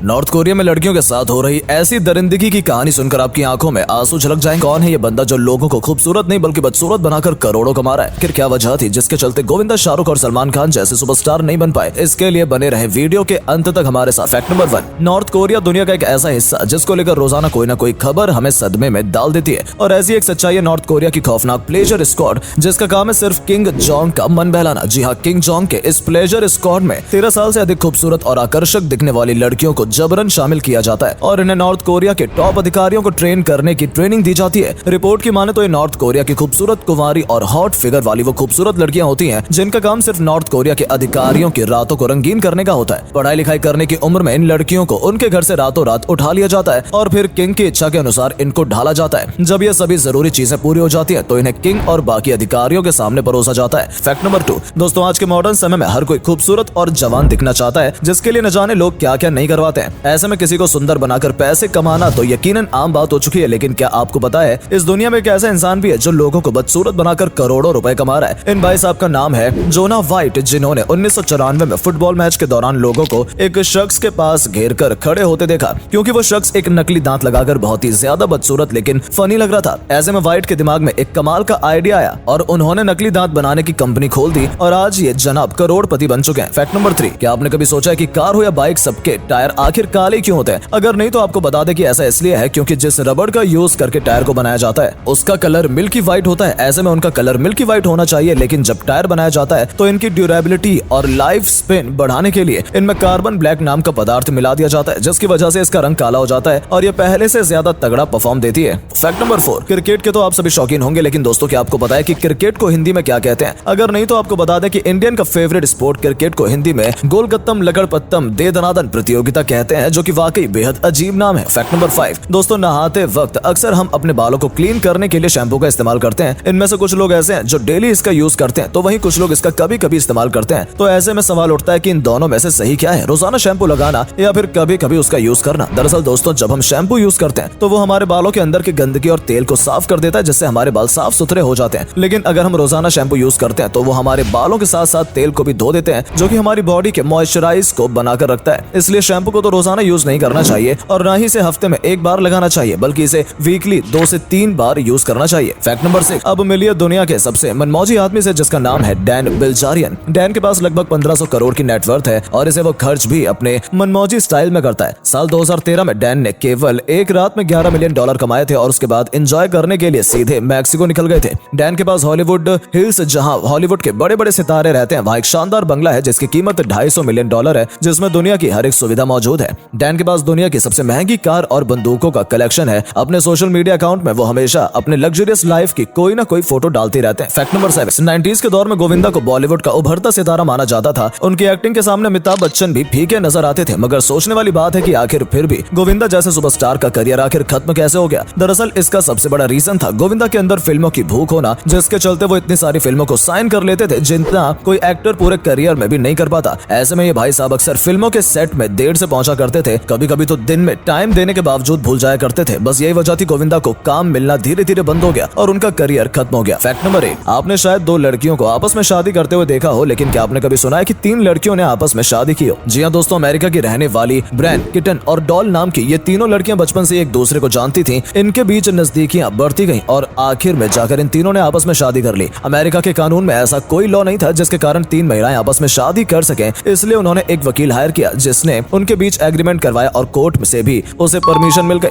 North Korea में लड़कियों के साथ हो रही ऐसी दरिंदगी की कहानी सुनकर आपकी आंखों में आंसू झलक जाएंगे। कौन है ये बंदा जो लोगों को खूबसूरत नहीं बल्कि बदसूरत बनाकर करोड़ों कमा रहा है? आखिर क्या वजह थी जिसके चलते गोविंदा, शाहरुख और सलमान खान जैसे सुपरस्टार नहीं बन पाए? इसके लिए बने रहे वीडियो के अंत तक हमारे साथ। फैक्ट नंबर 1, नॉर्थ कोरिया दुनिया का एक ऐसा हिस्सा जिसको लेकर रोजाना कोई ना कोई खबर हमें सदमे में डाल देती है। और ऐसी एक सच्चाई है नॉर्थ कोरिया की खौफनाक प्लेजर स्क्वाड, जिसका काम है सिर्फ किंग जोंग का मन बहलाना। जी हाँ, किंग जोंग के इस प्लेजर स्क्वाड में 13 साल से अधिक खूबसूरत और आकर्षक दिखने वाली लड़कियों को जबरन शामिल किया जाता है और इन्हें नॉर्थ कोरिया के टॉप अधिकारियों को ट्रेन करने की ट्रेनिंग दी जाती है। रिपोर्ट की माने तो ये नॉर्थ कोरिया की खूबसूरत, कुंवारी और हॉट फिगर वाली वो खूबसूरत लड़कियां होती हैं जिनका काम सिर्फ नॉर्थ कोरिया के अधिकारियों की रातों को रंगीन करने का होता है। पढ़ाई लिखाई करने की उम्र में इन लड़कियों को उनके घर से रातों रात उठा लिया जाता है और फिर किंग की इच्छा के अनुसार इनको ढाला जाता है। जब ये सभी जरूरी चीजें पूरी हो जाती है तो इन्हें किंग और बाकी अधिकारियों के सामने परोसा जाता है। फैक्ट नंबर 2, दोस्तों आज के मॉडर्न समय में हर कोई खूबसूरत और जवान दिखना चाहता है, जिसके लिए न जाने लोग क्या क्या नहीं करवाते हैं। ऐसे में किसी को सुंदर बनाकर पैसे कमाना तो यकीनन आम बात हो चुकी है, लेकिन क्या आपको पता है इस दुनिया में एक ऐसा इंसान भी है जो लोगों को बदसूरत बनाकर करोड़ों रुपए कमा रहा है? इन भाई साहब का नाम है जोना वाइट, जिन्होंने 1994 में फुटबॉल मैच के दौरान लोगों को एक शख्स के पास घेर कर खड़े होते देखा, क्योंकि वो शख्स एक नकली दांत लगाकर बहुत ही ज्यादा बदसूरत लेकिन फनी लग रहा था। ऐसे में वाइट के दिमाग में एक कमाल का आइडिया आया और उन्होंने नकली दांत बनाने की कंपनी खोल दी और आज ये जनाब करोड़पति बन चुके हैं। फैक्ट नंबर 3, क्या आपने कभी सोचा है कि कार हो या बाइक सबके टायर आखिर काले क्यों होते हैं? अगर नहीं तो आपको बता दें कि ऐसा इसलिए है क्योंकि जिस रबड़ का यूज करके टायर को बनाया जाता है उसका कलर मिल्की व्हाइट होता है। ऐसे में उनका कलर मिल्की व्हाइट होना चाहिए, लेकिन जब टायर बनाया जाता है तो इनकी ड्यूरेबिलिटी और लाइफ स्पेन बढ़ाने के लिए इनमें कार्बन ब्लैक नाम का पदार्थ मिला दिया जाता है, जिसकी वजह से इसका रंग काला हो जाता है और ये पहले से ज्यादा तगड़ा परफॉर्म देती है। फैक्ट नंबर 4, क्रिकेट के तो आप सभी शौकीन होंगे, लेकिन दोस्तों क्या आपको पता है कि क्रिकेट को हिंदी में क्या कहते हैं? अगर नहीं तो आपको बता दें कि इंडियन का फेवरेट स्पोर्ट क्रिकेट को हिंदी में गोलगत्तम लकड़पत्तम दे दनादन प्रतियोगिता कहते हैं, जो कि वाकई बेहद अजीब नाम है। फैक्ट नंबर 5, दोस्तों नहाते वक्त अक्सर हम अपने बालों को क्लीन करने के लिए शैम्पू का इस्तेमाल करते हैं। इनमें से कुछ लोग ऐसे हैं जो डेली इसका यूज करते हैं, तो वहीं कुछ लोग इसका कभी कभी इस्तेमाल करते हैं। तो ऐसे में सवाल उठता है कि इन दोनों में से सही क्या है, रोजाना शैम्पू लगाना या फिर कभी कभी उसका यूज करना? दरअसल दोस्तों जब हम शैम्पू यूज करते हैं तो वो हमारे बालों के अंदर की गंदगी और तेल को साफ कर देता है, जिससे हमारे बाल साफ सुथरे हो जाते हैं। लेकिन अगर हम रोजाना शैम्पू यूज करते हैं तो वो हमारे बालों के साथ साथ तेल को भी धो देते हैं, जो कि हमारी बॉडी के मॉइस्चराइज को बनाकर रखता है। इसलिए शैम्पू को तो रोजाना यूज नहीं करना चाहिए और ना ही इसे हफ्ते में एक बार लगाना चाहिए, बल्कि इसे वीकली 2 से 3 बार यूज करना चाहिए। फैक्ट नंबर 6, अब मिलिए दुनिया के सबसे मनमौजी आदमी से, जिसका नाम है डैन बिल्जारियन। डैन के पास लगभग 1500 करोड़ की नेटवर्थ है और इसे वो खर्च भी अपने मनमौजी स्टाइल में करता है। साल 2013 में डैन ने केवल एक रात में $11 मिलियन कमाए थे और उसके बाद एंजॉय करने के लिए सीधे मैक्सिको निकल गए थे। डैन के पास हॉलीवुड हिल्स, जहां हॉलीवुड के बड़े बड़े सितारे रहते हैं, वहां एक शानदार बंगला है जिसकी कीमत $250 मिलियन है, जिसमें दुनिया की हर एक सुविधा मौजूद है। डैन के पास दुनिया की सबसे महंगी कार और बंदूकों का कलेक्शन है। अपने सोशल मीडिया अकाउंट में वो हमेशा अपने लग्जरियस लाइफ की कोई ना कोई फोटो डालते रहते हैं। फैक्ट नंबर 7, 90s के दौर में गोविंदा को बॉलीवुड का उभरता सितारा माना जाता था। उनकी एक्टिंग के सामने अमिताभ बच्चन भी फीके नजर आते थे, मगर सोचने वाली बात है कि आखिर फिर भी गोविंदा जैसे सुपरस्टार का करियर आखिर खत्म कैसे हो गया? दरअसल इसका सबसे बड़ा रीजन था गोविंदा के अंदर फिल्मों की भूख होना, जिसके चलते वो इतनी सारी फिल्मों को साइन कर लेते थे जितना कोई एक्टर पूरे करियर में भी नहीं कर पाता। ऐसे में ये भाई साहब अक्सर फिल्मों के सेट में देर से पहुंचा करते थे, कभी कभी तो दिन में टाइम देने के बावजूद भूल जाया करते थे। बस यही वजह थी गोविंदा को काम मिलना धीरे धीरे बंद हो गया और उनका करियर खत्म हो गया। फैक्ट नंबर 8, आपने शायद 2 लड़कियों को आपस में शादी करते हुए देखा हो, लेकिन क्या आपने कभी सुना है कि 3 लड़कियों ने आपस में शादी की हो? जी हाँ दोस्तों, अमेरिका की रहने वाली ब्रैन, किटन और डॉल नाम की ये तीनों लड़कियां बचपन से एक दूसरे को जानती थी। इनके बीच नजदीकियां बढ़ती गईं और आखिर में जाकर इन तीनों ने आपस में शादी कर ली। अमेरिका के कानून में ऐसा कोई लॉ नहीं था जिसके कारण 3 महिलाएं आपस में शादी कर सकें, इसलिए उन्होंने एक वकील हायर किया जिसने उनके बीच एग्रीमेंट करवाया और कोर्ट से भी उसे परमिशन मिल गई।